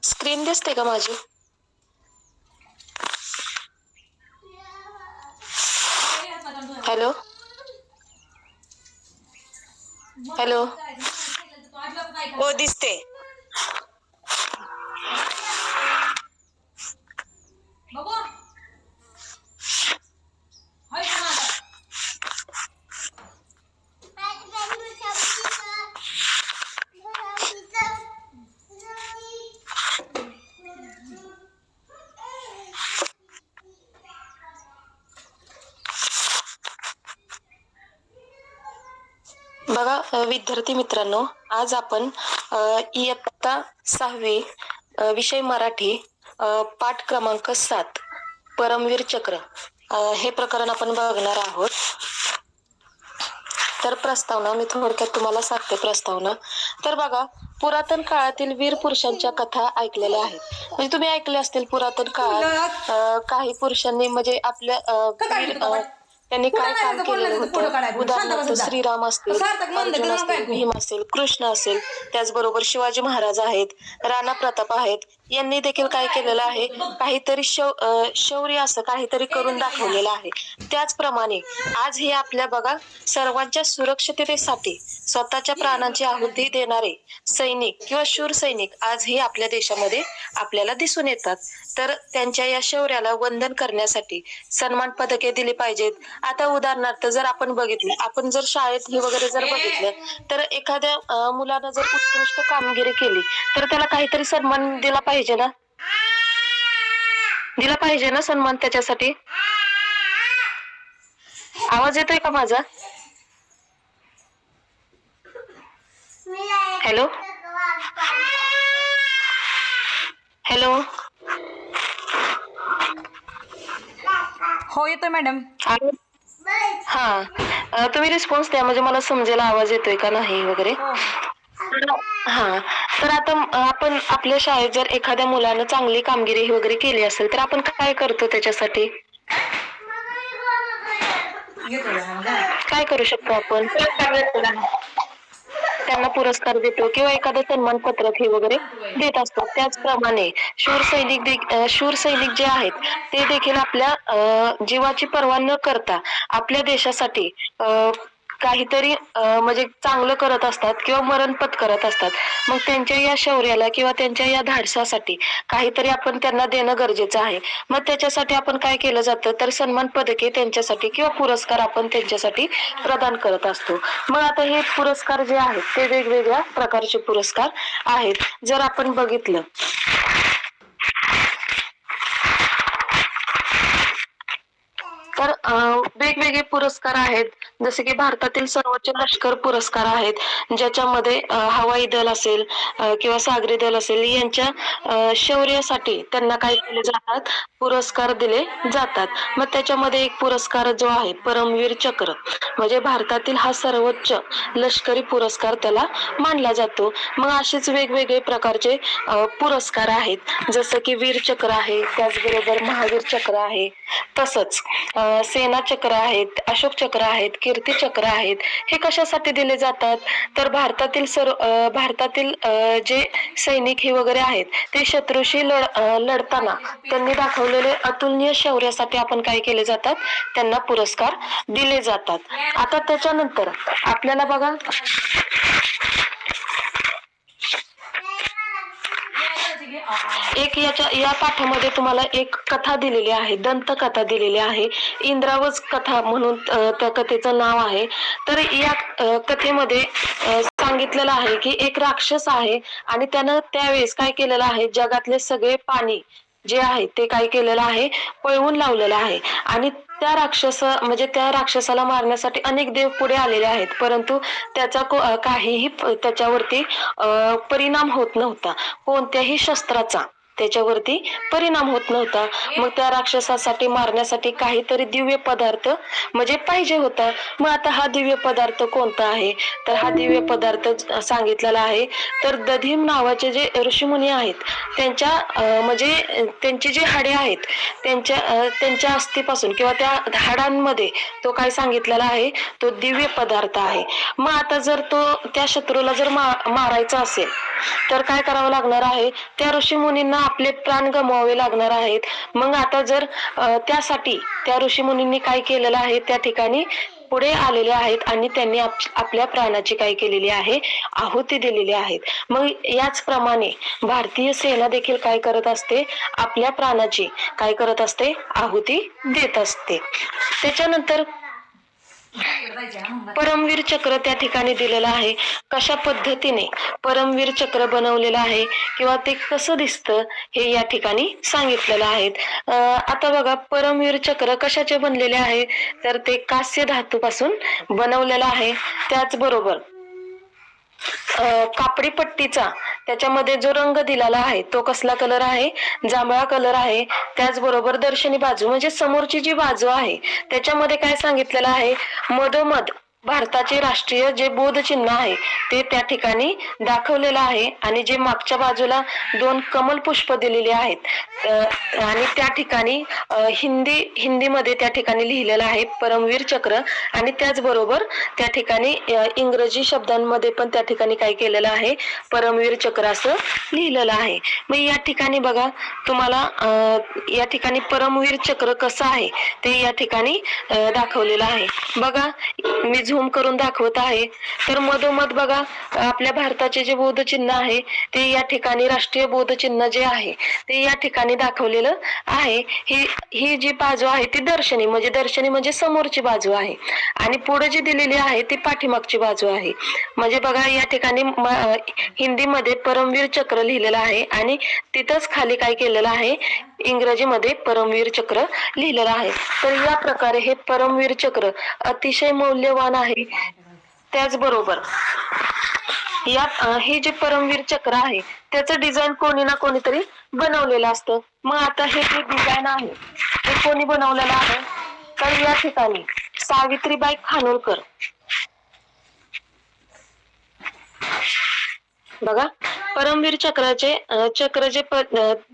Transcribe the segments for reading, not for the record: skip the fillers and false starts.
Screen दिसते का माझी? हॅलो हॅलो, हो दिसते. बघा विद्यार्थी मित्रांनो, आज आपण इयत्ता 6वी विषय मराठी पाठ क्रमांक 7 परमवीर चक्र हे प्रकरण आपण बघणार आहोत. तर प्रस्तावना मी थोडक्यात तुम्हाला सांगते. प्रस्तावना तर बघा, पुरातन काळातील वीर पुरुषांच्या कथा ऐकलेल्या आहेत. म्हणजे तुम्ही ऐकले असतील पुरातन काळात काही पुरुषांनी म्हणजे आपल्या त्यांनी काय काम केलेलं होतं. उदाहरणार्थ श्रीराम असतील, अर्जुन असतील, भीम असेल, कृष्ण असेल, त्याचबरोबर शिवाजी महाराज आहेत, राणा प्रताप आहेत. यांनी देखील काय केलेलं आहे, काहीतरी शौर्य असं काहीतरी करून दाखवलेलं आहे. त्याचप्रमाणे आज हे आपल्या बघा सर्वांच्या सुरक्षिततेसाठी स्वतःच्या प्राणांची आहुती देणारे सैनिक किंवा शूर सैनिक आजही आपल्या देशामध्ये आपल्याला दिसून येतात. तर त्यांच्या या शौर्याला वंदन करण्यासाठी सन्मान पदके दिली पाहिजेत. आता उदाहरणार्थ जर आपण बघितलं, आपण जर शाळेत ही वगैरे जर बघितलं, तर एखाद्या मुलानं जर उत्कृष्ट कामगिरी केली तर त्याला काहीतरी सन्मान दिला पाहिजे ना, सन्मान त्याच्यासाठी. आवाज येतोय का माझा? हॅलो हॅलो, हो येतोय मॅडम. हा, तुम्ही रिस्पॉन्स द्या म्हणजे मला समजेल आवाज येतोय का नाही वगैरे. हा, तर आता आपण आपल्या शाळेत जर एखाद्या मुलानं चांगली कामगिरी वगैरे केली असेल तर आपण काय करतो त्याच्यासाठी? काय करू शकतो आपण? त्यांना पुरस्कार देतो किंवा एखादं सन्मान पत्रक हे वगैरे देत असतो. त्याचप्रमाणे शूर सैनिक जे आहेत ते देखील आपल्या जीवाची पर्वा न करता आपल्या देशासाठी काहीतरी म्हणजे चांगलं करत असतात किंवा मरण पत्करत असतात. मग त्यांच्या या शौर्याला किंवा त्यांच्या या धाडसासाठी काहीतरी आपण त्यांना देणं गरजेचं आहे. मग त्याच्यासाठी आपण काय केलं जातं, तर सन्मान पदके त्यांच्यासाठी किंवा पुरस्कार आपण त्यांच्यासाठी प्रदान करत असतो. मग आता हे पुरस्कार जे आहेत ते वेगवेगळ्या प्रकारचे पुरस्कार आहेत. जर आपण बघितलं तर वेगवेगळे पुरस्कार आहेत. जसे की भारतातील सर्वोच्च लष्कर पुरस्कार आहेत, ज्याच्यामध्ये हवाई दल असेल किंवा सागरी दल असेल यांच्या शौर्यासाठी त्यांना काय केले जातात, पुरस्कार दिले जातात. मग त्याच्यामध्ये एक पुरस्कार जो आहे परमवीर चक्र, म्हणजे भारतातील हा सर्वोच्च लष्करी पुरस्कार त्याला मानला जातो. मग असेच वेगवेगळे प्रकारचे पुरस्कार आहेत, जसं की वीर चक्र आहे, त्याचबरोबर महावीर चक्र आहे, तसंच सेना चक्र आहेत, अशोक चक्र आहेत, कीर्ती चक्र आहेत. हे कशासाठी दिले जातात, तर भारतातील जे सैनिक हे वगैरे आहेत ते शत्रूशी लढताना त्यांनी दाखवलेले अतुलनीय शौर्यासाठी आपण काय केले जातात, त्यांना पुरस्कार दिले जातात. आता त्याच्यानंतर आपल्याला बघा एक या पाठामध्ये तुम्हाला एक कथा दिलेली आहे, दंतकथा दिलेली आहे, इंद्रावज कथा म्हणून त्या कथेचं नाव आहे. तर या कथेमध्ये सांगितलेलं आहे की एक राक्षस आहे आणि त्यानं त्यावेळेस काय केलेलं आहे, जगातले सगळे पाणी जे आहे ते काय केलेलं आहे, पळवून लावलेलं आहे. आणि त्या राक्षसाला मारण्यासाठी अनेक देव पुढे आलेले आहेत, परंतु त्याचा काहीही त्याच्यावरती परिणाम होत नव्हता, कोणत्याही शस्त्राचा. त्याच्यावरती परिणाम होत नव्हता. मग त्या राक्षसासाठी मारण्यासाठी काहीतरी दिव्य पदार्थ म्हणजे पाहिजे होता. मग आता हा दिव्य पदार्थ कोणता आहे, तर हा दिव्य पदार्थ सांगितलेला आहे. तर दधीम नावाचे जे ऋषीमुनी आहेत त्यांच्या म्हणजे त्यांची जी हाडे आहेत त्यांच्या अस्थिपासून किंवा त्या हाडांमध्ये तो काय सांगितलेला आहे, तो दिव्य पदार्थ आहे. मग आता जर तो त्या शत्रूला जर मारायचा असेल तर काय करावं लागणार आहे, त्या ऋषीमुनींना आपले प्राण गमवावे लागणार आहेत. मग आता जर त्यासाठी त्या ऋषीमुनींनी काय केलेलं आहे, त्या ठिकाणी पुढे आलेले आहेत आणि त्यांनी आपल्या प्राणाची काय केलेली आहे, आहुती दिलेली आहेत. मग याचप्रमाणे भारतीय सेना देखील काय करत असते, आपल्या प्राणाची काय करत असते, आहुती देत असते. त्याच्यानंतर परमवीर चक्र त्या ठिकाणी दिलेलं आहे. कशा पद्धतीने परमवीर चक्र बनवलेलं आहे किंवा ते कसं दिसतं हे या ठिकाणी सांगितलेलं आहे. आता बघा, परमवीर चक्र कशाचे बनलेले आहे, तर ते कास्य धातूपासून बनवलेलं आहे. त्याचबरोबर कापडी पट्टीचा त्याच्यामध्ये जो रंग दिलेला आहे तो कसला कलर आहे, जांभळा कलर आहे. त्याचबरोबर दर्शनी बाजू म्हणजे समोरची जी बाजू आहे त्याच्यामध्ये काय सांगितलेलं आहे, मधोमध भारताचे राष्ट्रीय जे बोध चिन्ह आहे ते त्या ठिकाणी दाखवलेलं आहे. आणि जे मागच्या बाजूला 2 कमल पुष्प दिलेले आहेत आणि त्या ठिकाणी हिंदीमध्ये त्या ठिकाणी लिहिलेलं आहे परमवीर चक्र. आणि त्याचबरोबर त्या ठिकाणी इंग्रजी शब्दांमध्ये पण त्या ठिकाणी काय केलेलं आहे, परमवीर चक्र असं लिहिलेलं आहे. मग या ठिकाणी बघा, तुम्हाला या ठिकाणी परमवीर चक्र कसं आहे ते या ठिकाणी दाखवलेलं आहे. बघा, मी झूम करून दाखवत आहे. तर मधोमध बघा, आपल्या भारताचे जे बोध चिन्ह आहे ते या ठिकाणी राष्ट्रीय बोध चिन्ह जे आहे ते या ठिकाणी दाखवलेलं आहे. ही जी बाजू आहे ती दर्शनी म्हणजे समोरची बाजू आहे आणि पुढे जी दिलेली आहे ती पाठीमागची बाजू आहे. म्हणजे बघा, या ठिकाणी हिंदीमध्ये परमवीर चक्र लिहिलेलं आहे आणि तिथंच खाली काय केलेलं आहे, इंग्रजीमध्ये परमवीर चक्र लिहिलेलं आहे. तर या प्रकारे हे परमवीर चक्र अतिशय मौल्यवान आहे. त्याचबरोबर हे जे परमवीर चक्र आहे त्याचं डिझाईन कोणी ना कोणीतरी बनवलेलं असतं. मग आता हे जे डिझाईन आहे ते कोणी बनवलेलं आहे, तर या ठिकाणी सावित्रीबाई खानोलकर. बघा, परमवीर चक्राचे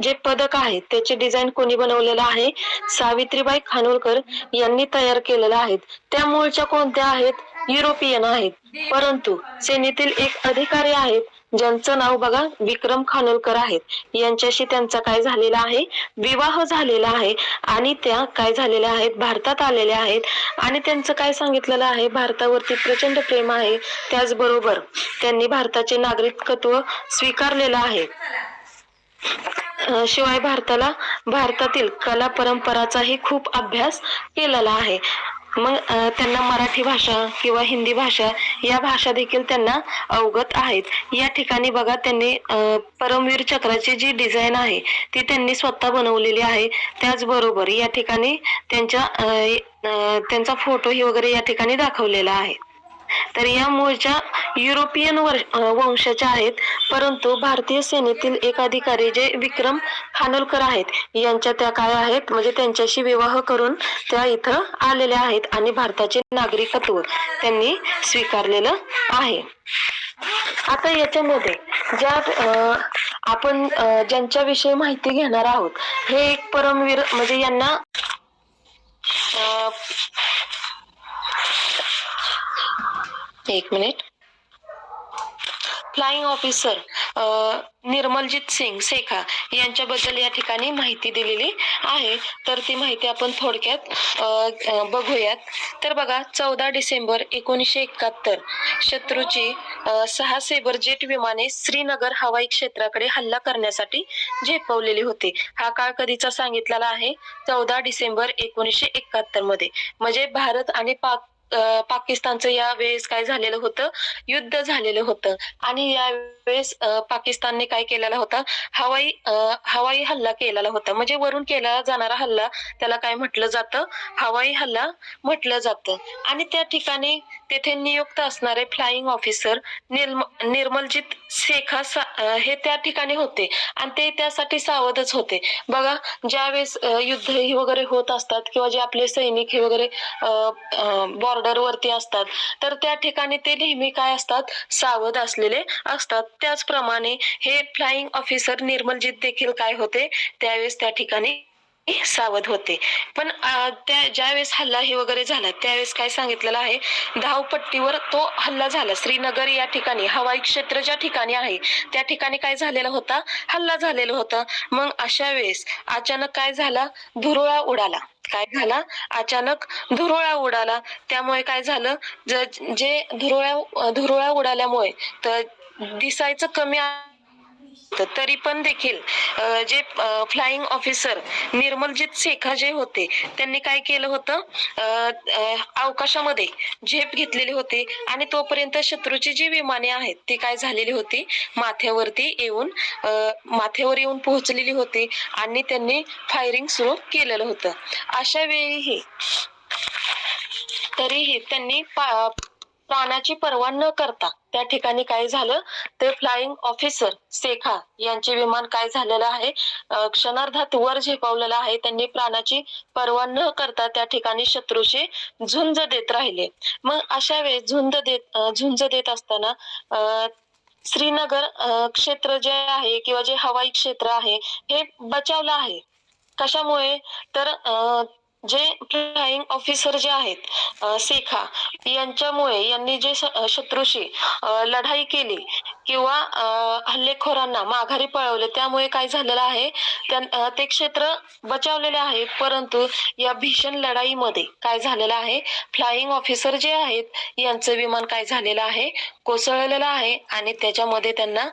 जे पदक आहे त्याचे डिझाईन कोणी बनवलेलं आहे, सावित्रीबाई खानोलकर यांनी तयार केलेलं आहेत. त्या मूळच्या कोणत्या आहेत, युरोपियन आहेत. परंतु सेनेतील एक अधिकारी आहेत ज्यांचं नाव बघा विक्रम खानोलकर आहेत. यांच्याशी त्यांचा काय झालेला आहे, विवाह झालेला आहे आणि त्या काय झालेल्या आहेत, भारतात आलेल्या आहेत. आणि त्यांचं काय सांगितलेलं आहे, भारतावरती प्रचंड प्रेम आहे. त्याचबरोबर त्यांनी भारताचे नागरिकत्व स्वीकारलेलं आहे. शिवाय भारतातील कला परंपराचाही खूप अभ्यास केलेला आहे. मग त्यांना मराठी भाषा किंवा हिंदी भाषा या भाषा देखील त्यांना अवगत आहेत. या ठिकाणी बघा, त्यांनी परमवीर चक्राची जी डिझाईन आहे ती त्यांनी स्वतः बनवलेली आहे. त्याचबरोबर या ठिकाणी त्यांचा फोटोही वगैरे या ठिकाणी दाखवलेला आहे. तर या मूळच्या युरोपियन वंशाच्या आहेत. परंतु भारतीय सेनेतील एक अधिकारी जे विक्रम खानोलकर आहेत यांच्या त्या काय आहेत, म्हणजे त्यांच्याशी विवाह करून त्या इथं आलेल्या आहेत आणि भारताचे नागरिकत्व त्यांनी स्वीकारलेलं आहे. आता याच्यामध्ये आपण ज्यांच्याविषयी माहिती घेणार आहोत हे एक परमवीर म्हणजे यांना एक minute, flying officer Nirmaljit Singh Sekhon यांच्याबद्दल या ठिकाणी माहिती दिलेली आहे. तर ती माहिती आपण थोडक्यात बघूयात. तर बघा, 14 डिसेंबर 1971 शत्रूची 6 सेबर जेट विमाने श्रीनगर हवाई क्षेत्राकडे हल्ला करण्यासाठी झेपावलेली होती. हा काळ कधीचा सांगितलेला आहे, 14 डिसेंबर 1971 मध्ये. म्हणजे भारत आणि पाकिस्तानचं या वेळेस काय झालेलं होतं, युद्ध झालेलं होतं. आणि या वेळेस पाकिस्तानने काय केलेला होता, हवाई हल्ला केलेला होता. म्हणजे वरून केला जाणारा हल्ला त्याला काय म्हटलं जातं, हवाई हल्ला म्हटलं जातं. आणि त्या ठिकाणी तेथे नियुक्त असणारे फ्लाइंग ऑफिसर निर्मलजीत शेखा हे त्या ठिकाणी होते आणि ते त्यासाठी सावधच होते. बघा, ज्यावेळेस युद्ध ही वगैरे होत असतात किंवा जे आपले सैनिक हे वगैरे बॉर्डर वरती असतात, तर त्या ठिकाणी ते नेहमी काय असतात, सावध असलेले असतात. त्याचप्रमाणे हे फ्लाइंग ऑफिसर निर्मलजीत देखील काय होते, त्यावेळेस त्या ठिकाणी सावध होते. पण त्या ज्यावेळेस हल्ला हे वगैरे झाला त्यावेळेस काय सांगितलेलं आहे, धावपट्टीवर तो हल्ला झाला. श्रीनगर या ठिकाणी हवाई क्षेत्र ज्या ठिकाणी आहे त्या ठिकाणी काय झालेला होता, हल्ला झालेला होता. मग अशा वेळेस अचानक काय झाला, धुरोळा उडाला. काय झाला, अचानक धुरोळा उडाला. त्यामुळे काय झालं, जे धुरोळा उडाल्यामुळे तर दिसायचं कमी तरी पण देखील जे फ्लाइंग ऑफिसर निर्मलजीत शेखा जे होते त्यांनी काय केलं होतं, अवकाशामध्ये झेप घेतलेली होती आणि तोपर्यंत शत्रूची जी विमाने आहेत ती काय झालेली होती, माथ्यावर येऊन पोहोचलेली होती आणि त्यांनी फायरिंग सुरू केलेलं होतं. अशा वेळीही तरीही त्यांनी प्राणाची पर्वा न करता त्या ठिकाणी काय झालं, ते फ्लाइंग ऑफिसर शेखा यांचे विमान काय झालेलं आहे, क्षणार्धात वर झेपावलेलं आहे. त्यांनी प्राणाची पर्वा न करता त्या ठिकाणी शत्रूशी झुंज देत राहिले. मग अशा वेळेस झुंज देत असताना श्रीनगर क्षेत्र जे आहे किंवा जे हवाई क्षेत्र आहे हे बचावलं आहे. कशामुळे, तर जे फ्लाइंग ऑफिसर जे आहेत शेखा यांच्यामुळे, यांनी जे शत्रूशी लढाई केली किंवा हल्लेखोरांना माघारी पळवले, त्यामुळे काय झालेलं आहे, ते क्षेत्र बचावलेले आहे. परंतु या भीषण लढाईमध्ये काय झालेलं आहे, फ्लाइंग ऑफिसर जे आहेत यांचं विमान काय झालेलं आहे, कोसळलेलं आहे आणि त्याच्यामध्ये त्यांना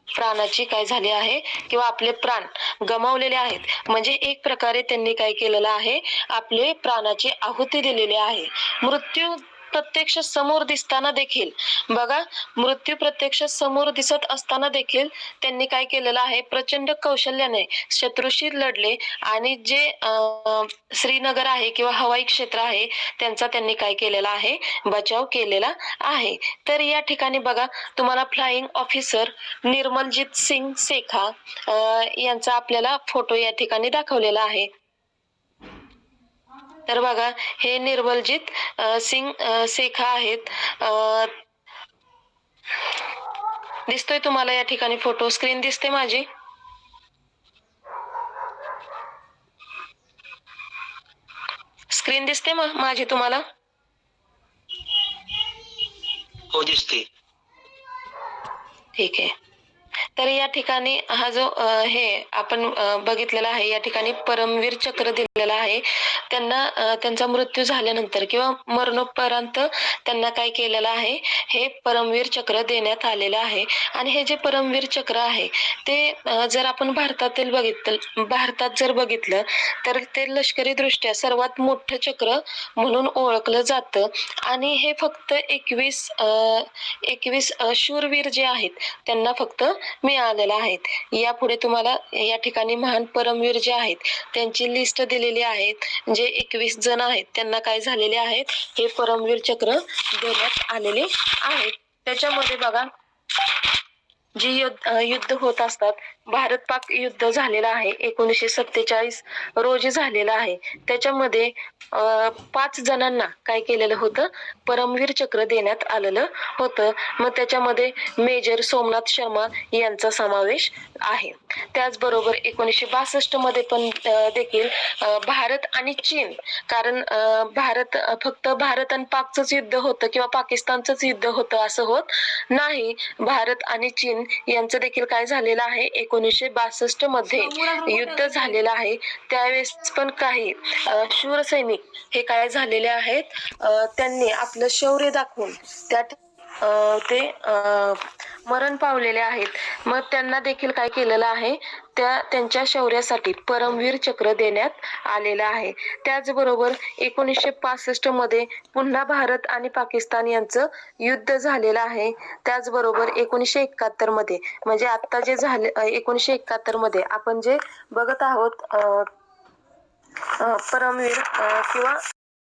प्राणाची काय झाली आहे किंवा आपले प्राण गमावलेले आहेत. म्हणजे एक प्रकारे त्यांनी काय केलेलं आहे, आपले प्राणाची आहुती दिलेली आहे. मृत्यू प्रत्यक्ष समोर दिसताना देखील, बघा, मृत्यू प्रत्यक्ष समोर दिसत असताना देखील त्यांनी काय केलेलं आहे, प्रचंड कौशल्याने शत्रूशी लढले आणि जे श्रीनगर आहे किंवा हवाई क्षेत्र आहे त्यांचा त्यांनी काय केलेला आहे, बचाव केलेला आहे. तर या ठिकाणी बघा, तुम्हाला फ्लाइंग ऑफिसर निर्मलजीत सिंग शेखा यांचा आपल्याला फोटो या ठिकाणी दाखवलेला आहे. तर बघा, हे निर्मलजीत सिंग शेखा आहेत. दिसतोय तुम्हाला या ठिकाणी फोटो, स्क्रीन दिसते माझी? स्क्रीन दिसते माझी तुम्हाला? हो, दिसते. ठीक आहे. तर या ठिकाणी हा जो हे आपण बघितलेला आहे, या ठिकाणी परमवीर चक्र दिलेला आहे. त्यांना त्यांचा मृत्यू झाल्यानंतर किंवा मरणोपरांत त्यांना काय केलेलं आहे, हे परमवीर चक्र देण्यात आलेलं आहे. आणि हे जे परमवीर चक्र आहे ते जर आपण भारतात जर बघितलं तर ते लष्करी दृष्ट्या सर्वात मोठं चक्र म्हणून ओळखलं जातं. आणि हे फक्त 21 शूरवीर जे आहेत त्यांना फक्त मिळालेला आहेत. यापुढे तुम्हाला या ठिकाणी महान परमवीर जे आहेत त्यांची लिस्ट दिलेली आहे. जे 21 जण आहेत त्यांना काय झालेले आहेत, हे परमवीर चक्र देण्यात आलेले आहेत. त्याच्यामध्ये बघा, जी युद्ध होत असतात, भारत पाक युद्ध झालेलं आहे 1947 रोजी झालेलं आहे. त्याच्यामध्ये 5 जणांना काय केलेलं होतं, परमवीर चक्र देण्यात आलेलं होतं. मग त्याच्यामध्ये मेजर सोमनाथ शर्मा यांचा समावेश आहे. त्याचबरोबर 1962 मध्ये पण देखील भारत आणि चीन, कारण फक्त भारत आणि पाकचंच युद्ध होतं किंवा पाकिस्तानचंच युद्ध होतं असं होत नाही. भारत आणि चीन यांचं देखील काय झालेलं आहे, 1962 मध्ये युद्ध झालेलं आहे. त्यावेळेस पण काही शूर सैनिक हे काय झालेले आहेत, त्यांनी आपलं शौर्य दाखवून ते मरण पावलेले आहेत. मग त्यांना देखील काय केलेलं आहे, त्यांच्या शौर्यासाठी परमवीर चक्र देण्यात आलेलं आहे. त्याचबरोबर 1965 मध्ये पुन्हा भारत आणि पाकिस्तान यांचं युद्ध झालेलं आहे. त्याचबरोबर 1971 मध्ये, म्हणजे आता जे झाले 1971 मध्ये आपण जे बघत आहोत परमवीर किंवा